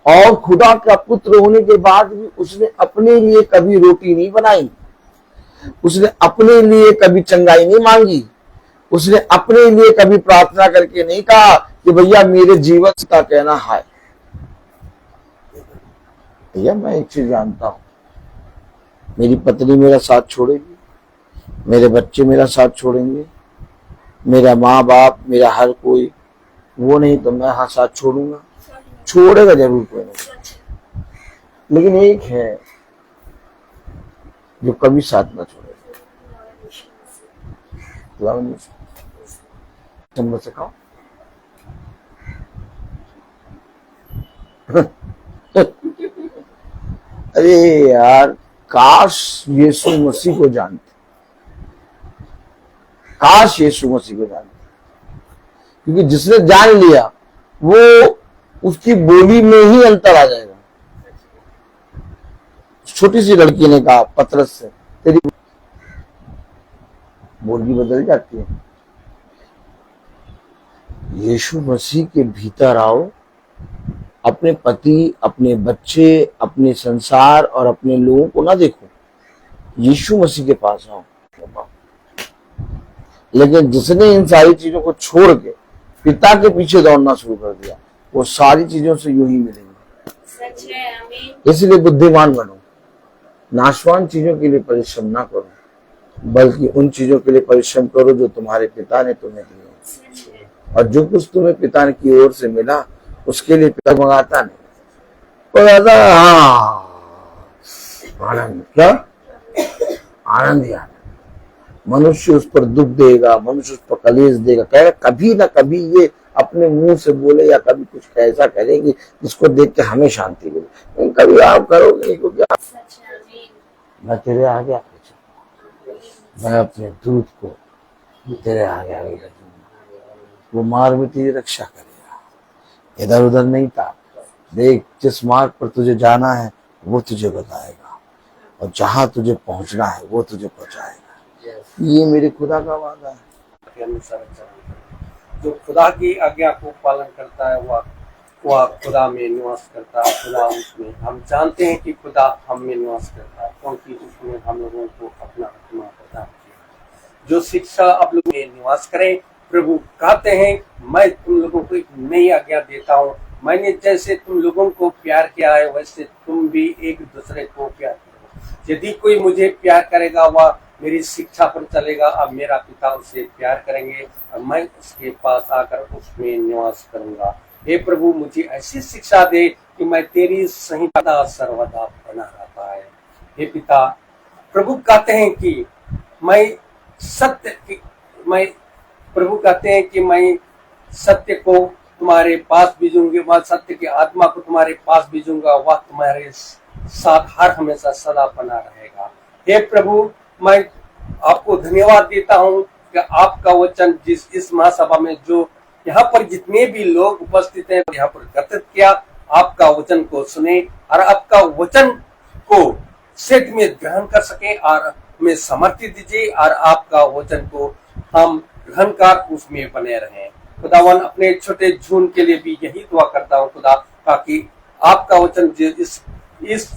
और खुदा का पुत्र होने के बाद भी उसने अपने लिए कभी रोटी नहीं बनाई, उसने अपने लिए कभी चंगाई नहीं मांगी, उसने अपने लिए कभी प्रार्थना करके नहीं कहा कि भैया मेरे जीवन का कहना है। भैया मैं एक चीज जानता हूं, मेरी पत्नी मेरा साथ छोड़ेगी, मेरे बच्चे मेरा साथ छोड़ेंगे, मेरा माँ बाप, मेरा हर कोई, वो नहीं तो मैं हाँ साथ छोड़ूंगा। छोड़ेगा जरूर कोई नहीं, लेकिन एक है जो कभी साथ ना छोड़ेगा। तुम सिखाओ। अरे यार, काश यीशु मसीह को जानते, काश यीशु मसीह को जानते, क्योंकि जिसने जान लिया वो उसकी बोली में ही अंतर आ जाएगा। छोटी सी लड़की ने कहा पतरस से, तेरी बोली बदल जाती है। यीशु मसीह के भीतर आओ, अपने पति, अपने बच्चे, अपने संसार और अपने लोगों को ना देखो, यीशु मसीह के पास आओ। लेकिन जिसने इन सारी चीजों को छोड़ के पिता के पीछे दौड़ना शुरू कर दिया, वो सारी चीजों से यूं ही मिलेंगे। इसलिए बुद्धिमान बनो, नाशवान चीजों के लिए परिश्रम ना करो, बल्कि उन चीजों के लिए परिश्रम करो जो तुम्हारे पिता ने तुम्हें दिए। और जो कुछ तुम्हें पिता की ओर से मिला उसके लिए पिता मंगाता नहीं, पर आनंद, क्या आनंद ही आनंद। मनुष्य उस पर दुख देगा, मनुष्य उस पर कलेश देगा, कहेगा कभी ना कभी ये अपने मुंह से बोले या कभी कुछ ऐसा करेगी जिसको देख के हमें शांति मिले। कभी आप करोगे क्योंकि मैं तेरे आगे आगे चलूंगा, मैं अपने दूध को तेरे आगे आगे रखूंगा, वो मार्ग में तेरी रक्षा करेगा, इधर उधर नहीं था। देख, जिस मार्ग पर तुझे जाना है वो तुझे बताएगा, और जहां तुझे पहुंचना है वो तुझे पहुंचाएगा। ये मेरे खुदा का वादा है। जो खुदा की आज्ञा को पालन करता है वह खुदा में निवास करता है, खुदा उसमें। हम जानते हैं कि खुदा हम में निवास करता है क्योंकि उसने हम लोगों को अपना आत्मा प्रदान किया। जो शिक्षा आप लोग में निवास करें, प्रभु कहते हैं मैं तुम लोगों को एक नई आज्ञा देता हूँ, मैंने जैसे तुम लोगों को प्यार किया है वैसे तुम भी एक दूसरे को प्यार करो। यदि कोई मुझे प्यार करेगा वह मेरी शिक्षा पर चलेगा, अब मेरा पिता उसे प्यार करेंगे और मैं उसके पास आकर उसमें निवास करूंगा। हे प्रभु, मुझे ऐसी शिक्षा दे कि मैं तेरी संहिता सर्वदा बना रहता है। हे पिता, प्रभु कहते हैं कि प्रभु कहते हैं कि मैं सत्य को तुम्हारे पास भेजूंगा, वह सत्य की आत्मा को तुम्हारे पास भेजूंगा, वह तुम्हारे साथ हर हमेशा सदा बना रहेगा। हे प्रभु, मैं आपको धन्यवाद देता हूँ कि आपका वचन जिस इस महासभा में जो यहाँ पर जितने भी लोग उपस्थित हैं यहाँ पर एकत्रित किया, आपका वचन को सुने और आपका वचन को सत्य में ग्रहण कर सके और हमें समर्थी दीजिए और आपका वचन को हम ग्रहण कर उसमें बने रहें। खुदावन, अपने छोटे झून के लिए भी यही दुआ करता हूँ खुदा, ताकि आपका वचन इस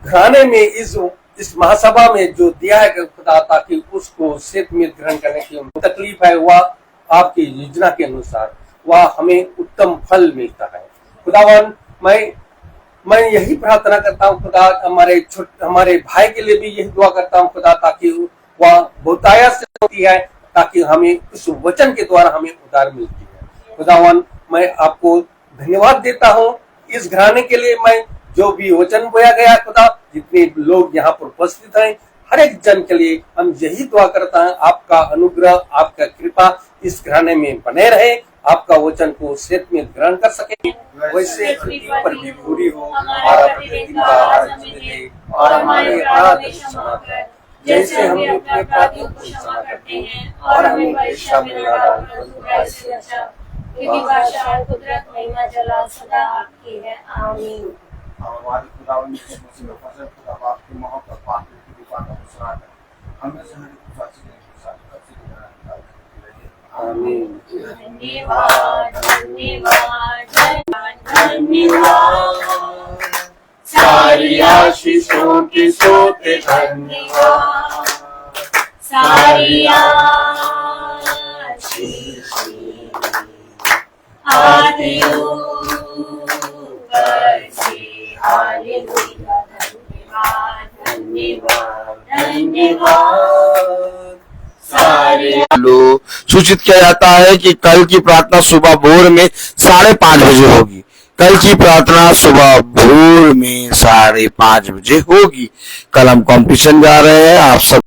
घराने में इस महासभा में जो दिया है खुदा, ताकि उसको सत्य में ग्रहण करने की तकलीफ है वह आपकी योजना के अनुसार वह हमें उत्तम फल मिलता है। खुदावन, मैं यही प्रार्थना करता हूँ खुदा, हमारे भाई के लिए भी यही दुआ करता हूँ खुदा, ताकि वह बहुताया से होती है, ताकि हमें उस वचन के द्वारा हमें उद्धार मिलती है। खुदावन, मैं आपको धन्यवाद देता हूँ इस घराने के लिए। मैं जो भी वचन बोया गया खुदा, जितने लोग यहाँ पर उपस्थित हैं, हर एक जन के लिए हम यही दुआ करता है, आपका अनुग्रह, आपका कृपा इस घराने में बने रहे, आपका वचन को सत्य में ग्रहण कर सके, वैसे पृथ्वी पर भी पूरी हो और हमारे अपराध क्षमा कर, जैसे हम अपने अपराधियों को क्षमा करते हैं और हमें परीक्षा में न डाल, कुदरत महिमा जलाल सदा आपकी है। आमीन। हमारे खुदावंद यीशु मसीह में फसल खुदा बाप की मोहब्बत पाके की दुकान को सुनाकर हमें से हर खुशी के साथ करती रहे। आमीन। धन्यवाद धन्यवाद धन्यवाद, सारी आशीषों की सोते धन्यवाद, सारी आशीष आती ऊपर से। हालेलुया, धन्यवाद धन्यवाद धन्यवाद। सूचित किया जाता है कि कल की प्रार्थना सुबह भोर में 5:30 बजे होगी। कल की प्रार्थना सुबह भोर में 5:30 बजे होगी। कल हम कॉम्पिटिशन जा रहे हैं, आप सब